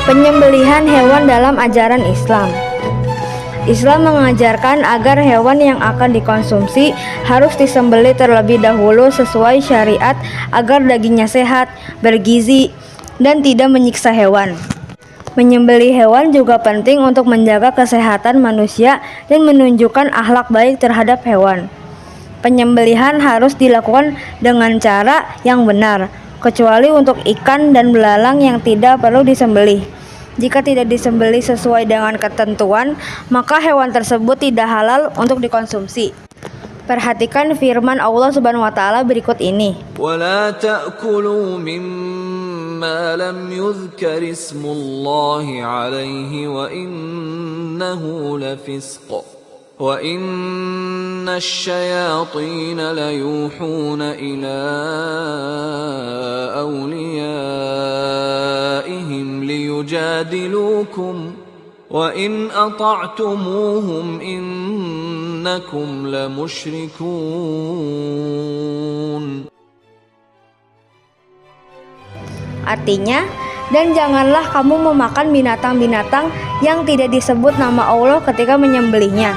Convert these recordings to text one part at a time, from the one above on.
Penyembelihan hewan dalam ajaran Islam. Islam mengajarkan agar hewan yang akan dikonsumsi harus disembelih terlebih dahulu sesuai syariat agar dagingnya sehat, bergizi, dan tidak menyiksa hewan. Menyembelih hewan juga penting untuk menjaga kesehatan manusia dan menunjukkan akhlak baik terhadap hewan. Penyembelihan harus dilakukan dengan cara yang benar, kecuali untuk ikan dan belalang yang tidak perlu disembelih. Jika tidak disembelih sesuai dengan ketentuan, maka hewan tersebut tidak halal untuk dikonsumsi. Perhatikan firman Allah Subhanahu wa taala berikut ini. وَلَا تَأْكُلُوا مِمَّا لَمْ يُذْكَرِ اسْمُ اللَّهِ عَلَيْهِ وَإِنَّهُ لَفِسْقٌ وَإِنَّ الشَّيَاطِينَ لَيُوحُونَ إِلَىٰ أَوْلِيَائِهِمْ لِيُجَادِلُوكُمْ وَإِنْ أَطَعْتُمُوهُمْ إِنَّكُمْ لَمُشْرِكُونَ. Artinya, dan janganlah kamu memakan binatang-binatang yang tidak disebut nama Allah ketika menyembelihnya.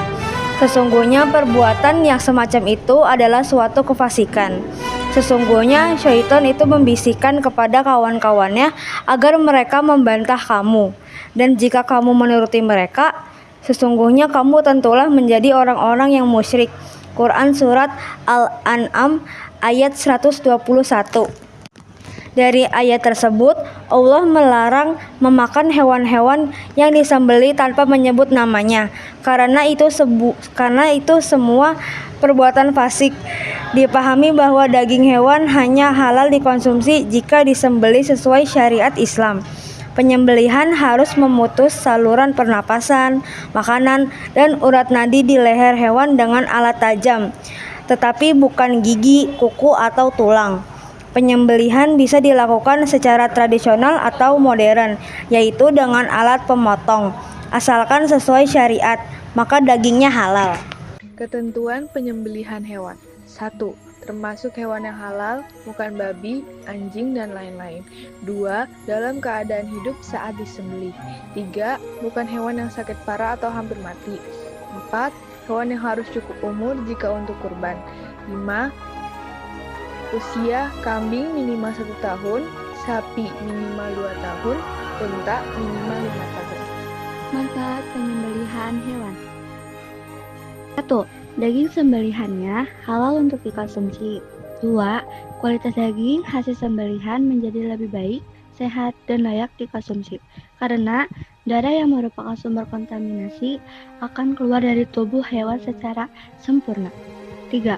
Sesungguhnya perbuatan yang semacam itu adalah suatu kefasikan. Sesungguhnya syaitan itu membisikkan kepada kawan-kawannya agar mereka membantah kamu. Dan jika kamu menuruti mereka, sesungguhnya kamu tentulah menjadi orang-orang yang musyrik. Quran Surat Al-An'am ayat 121. Dari ayat tersebut, Allah melarang memakan hewan-hewan yang disembelih tanpa menyebut namanya, karena itu semua perbuatan fasik. Dipahami bahwa daging hewan hanya halal dikonsumsi jika disembelih sesuai syariat Islam. Penyembelihan harus memutus saluran pernapasan, makanan, dan urat nadi di leher hewan dengan alat tajam, tetapi bukan gigi, kuku, atau tulang. Penyembelihan bisa dilakukan secara tradisional atau modern, yaitu dengan alat pemotong. Asalkan sesuai syariat, maka dagingnya halal. Ketentuan penyembelihan hewan. 1. Termasuk hewan yang halal, bukan babi, anjing, dan lain-lain. 2. Dalam keadaan hidup saat disembelih. 3. Bukan hewan yang sakit parah atau hampir mati. 4. Hewan yang harus cukup umur jika untuk kurban. 5. Usia kambing minimal 1 tahun, sapi minimal 2 tahun, unta minimal 5 tahun. Manfaat penyembelihan hewan. 1. Daging sembelihannya halal untuk dikonsumsi. 2. Kualitas daging hasil sembelihan menjadi lebih baik, sehat, dan layak dikonsumsi. Karena darah yang merupakan sumber kontaminasi akan keluar dari tubuh hewan secara sempurna. 3.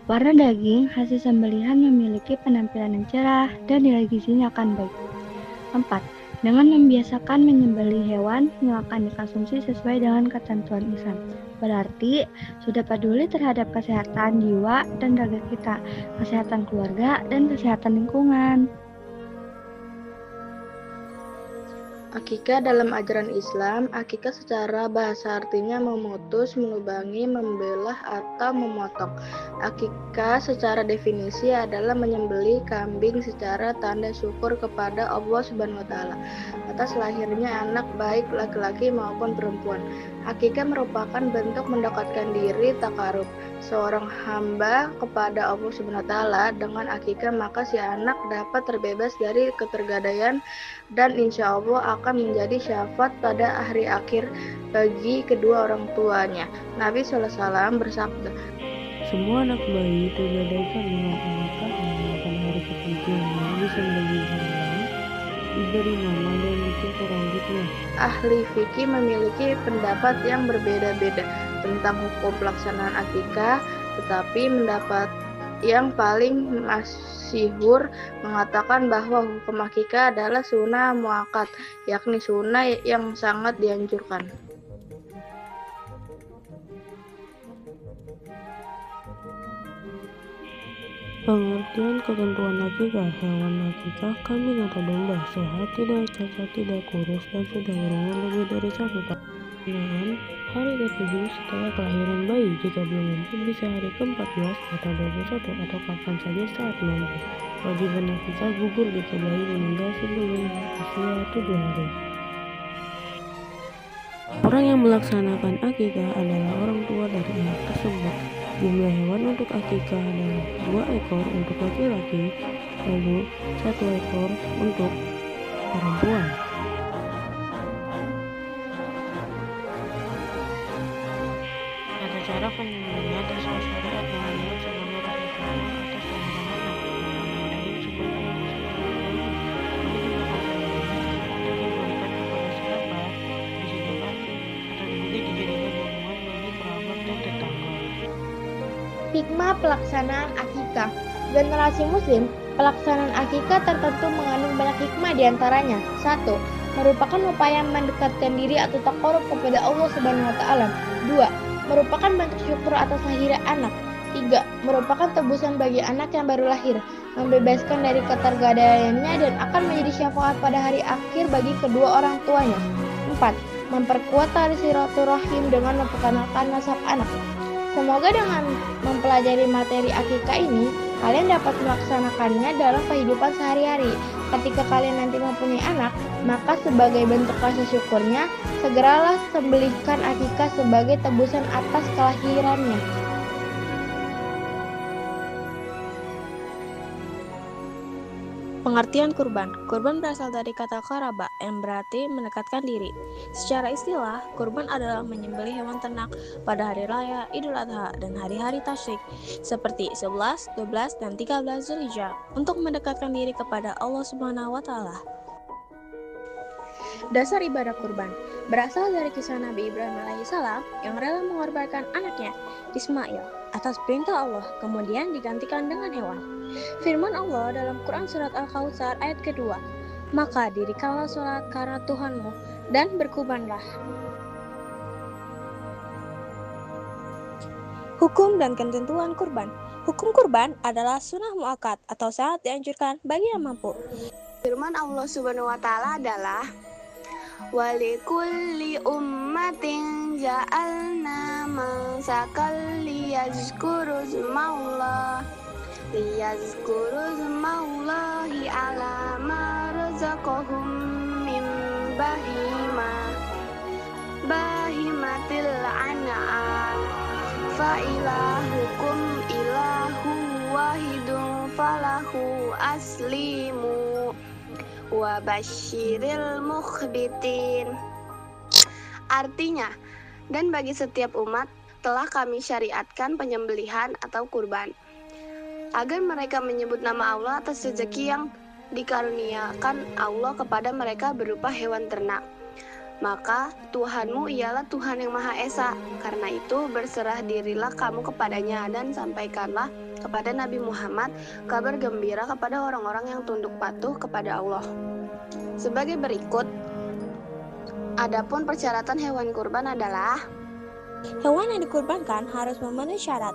Warna daging hasil sembelihan memiliki penampilan yang cerah dan nilai gizinya akan baik. 4. Dengan membiasakan menyembelih hewan yang akan dikonsumsi sesuai dengan ketentuan Islam, berarti sudah peduli terhadap kesehatan jiwa dan raga kita, kesehatan keluarga, dan kesehatan lingkungan. Akikah dalam ajaran Islam, akikah secara bahasa artinya memutus, melubangi, membelah, atau memotong. Akikah secara definisi adalah menyembelih kambing secara tanda syukur kepada Allah Subhanahu wa taala atas lahirnya anak baik laki-laki maupun perempuan. Akikah merupakan bentuk mendekatkan diri takarub seorang hamba kepada Allah Subhanahu wa taala. Dengan akikah maka si anak dapat terbebas dari ketergadaian dan insya Allah akan menjadi syafaat pada hari akhir bagi kedua orang tuanya. Nabi SAW bersabda, semua anak bayi tergadaikan dengan akikah pada hari ketujuh yang disembelih hewan, diberi nama dan dicukur rambutnya. Ahli fikih memiliki pendapat yang berbeda-beda tentang hukum pelaksanaan akikah, tetapi pendapat yang paling masyhur mengatakan bahwa hukum akikah adalah sunnah muakkad, yakni sunnah yang sangat dianjurkan. Pengertian ketentuan akikah. Hewan akikah kambing atau domba sehat, tidak cacat, tidak kurus, dan sudah berumur lebih dari 1 tahun. Hari ke-7 setelah kelahiran bayi. Jika belum mampu bisa hari ke-14 atau 21 atau kapan saja saat mampu. Kewajiban akikah gugur jika bayi meninggal sebelum usia 7 hari. Orang yang melaksanakan akikah adalah orang tua dari anak tersebut. Jumlah hewan untuk akikah adalah 2 ekor untuk laki-laki, lalu 1 ekor untuk perempuan. Tata cara penyembelihan sesuai syariat dengan niat sebagai rasa syukur atas kehadiran anak daging sebagai yang disembelih. Ini juga untuk diberikan kepada sahabat, disediakan atau juga dijadikan jamuan bagi kerabat dan tetangga. Hikmah pelaksanaan akikah. Generasi muslim, pelaksanaan akikah tertentu mengandung banyak hikmah diantaranya. 1. Merupakan upaya mendekatkan diri atau taqarrub kepada Allah Subhanahu wa taala. 2. Merupakan bentuk syukur atas lahirnya anak. 3. Merupakan tebusan bagi anak yang baru lahir, membebaskan dari ketergadaiannya dan akan menjadi syafaat pada hari akhir bagi kedua orang tuanya. 4. Memperkuat tali silaturahim dengan memperkenalkan nasab anak. Semoga dengan mempelajari materi akikah ini, kalian dapat melaksanakannya dalam kehidupan sehari-hari. Ketika kalian nanti mempunyai anak, maka sebagai bentuk rasa syukurnya, segeralah sembelihkan akikah sebagai tebusan atas kelahirannya. Pengertian kurban. Kurban berasal dari kata qaraba yang berarti mendekatkan diri. Secara istilah, kurban adalah menyembelih hewan ternak pada hari raya, Idul Adha, dan hari-hari tasyrik seperti 11, 12, dan 13 Zulhijjah untuk mendekatkan diri kepada Allah Subhanahu wa taala. Dasar ibadah kurban berasal dari kisah Nabi Ibrahim alaihissalam yang rela mengorbankan anaknya Ismail atas perintah Allah, kemudian digantikan dengan hewan. Firman Allah dalam Quran Surat Al-Kautsar ayat kedua, maka dirikanlah sholat karena Tuhanmu dan berkurbanlah. Hukum dan ketentuan kurban. Hukum kurban adalah sunnah muakkad atau sangat dianjurkan bagi yang mampu. Firman Allah Subhanahu wa taala adalah walikulli ummatin ja'alna mansakal liyazkuru ismallahi ala ma razaqahum min bahimatil an'am fa ilahukum ilahu wahidun falahu aslimu wa basyiril mukhbitin. Artinya, dan bagi setiap umat telah kami syariatkan penyembelihan atau kurban, agar mereka menyebut nama Allah atas rezeki yang dikaruniakan Allah kepada mereka berupa hewan ternak. Maka Tuhanmu ialah Tuhan yang Maha Esa. Karena itu berserah dirilah kamu kepadanya dan sampaikanlah kepada Nabi Muhammad kabar gembira kepada orang-orang yang tunduk patuh kepada Allah. Sebagai berikut, adapun persyaratan hewan kurban adalah Hewan yang dikurbankan harus memenuhi syarat.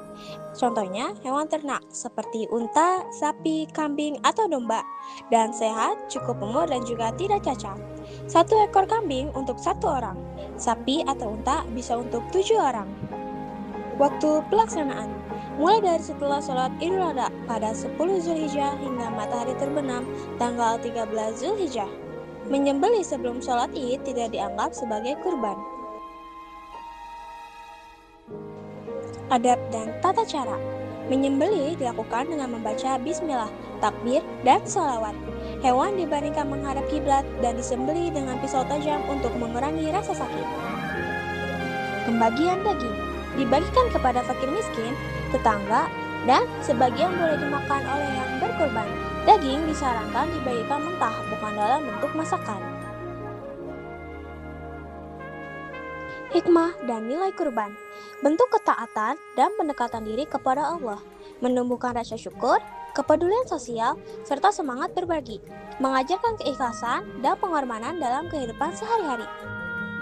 Contohnya, hewan ternak seperti unta, sapi, kambing, atau domba, dan sehat, cukup umur, dan juga tidak cacat. 1 ekor kambing untuk 1 orang. Sapi atau unta bisa untuk 7 orang. Waktu pelaksanaan mulai dari setelah sholat Idul Adha pada 10 Zulhijjah hingga matahari terbenam tanggal 13 Zulhijjah. Menyembelih sebelum sholat Id tidak dianggap sebagai kurban. Adab dan tata cara. Menyembelih dilakukan dengan membaca bismillah, takbir, dan sholawat. Hewan dibaringkan menghadap kiblat dan disembelih dengan pisau tajam untuk mengurangi rasa sakit. Pembagian daging dibagikan kepada fakir miskin, tetangga, dan sebagian boleh dimakan oleh yang berkurban. Daging disarankan dibagikan mentah, bukan dalam bentuk masakan. Hikmah dan nilai kurban. Bentuk ketaatan dan pendekatan diri kepada Allah, menumbuhkan rasa syukur, kepedulian sosial, serta semangat berbagi, mengajarkan keikhlasan dan pengorbanan dalam kehidupan sehari-hari.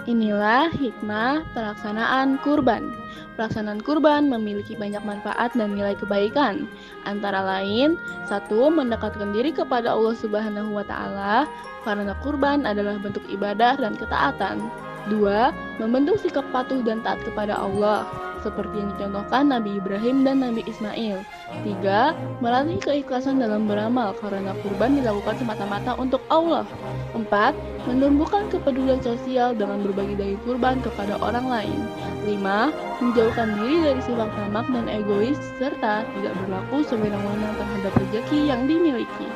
Inilah hikmah pelaksanaan kurban. Pelaksanaan kurban memiliki banyak manfaat dan nilai kebaikan. Antara lain, 1. Mendekatkan diri kepada Allah Subhanahu wa taala karena kurban adalah bentuk ibadah dan ketaatan. 2. Membentuk sikap patuh dan taat kepada Allah, seperti yang dicontohkan Nabi Ibrahim dan Nabi Ismail. 3. Melatih keikhlasan dalam beramal karena kurban dilakukan semata-mata untuk Allah. 4. Menumbuhkan kepedulian sosial dengan berbagi daging kurban kepada orang lain. 5. Menjauhkan diri dari sifat tamak dan egois serta tidak berlaku sewenang-wenang terhadap rezeki yang dimiliki.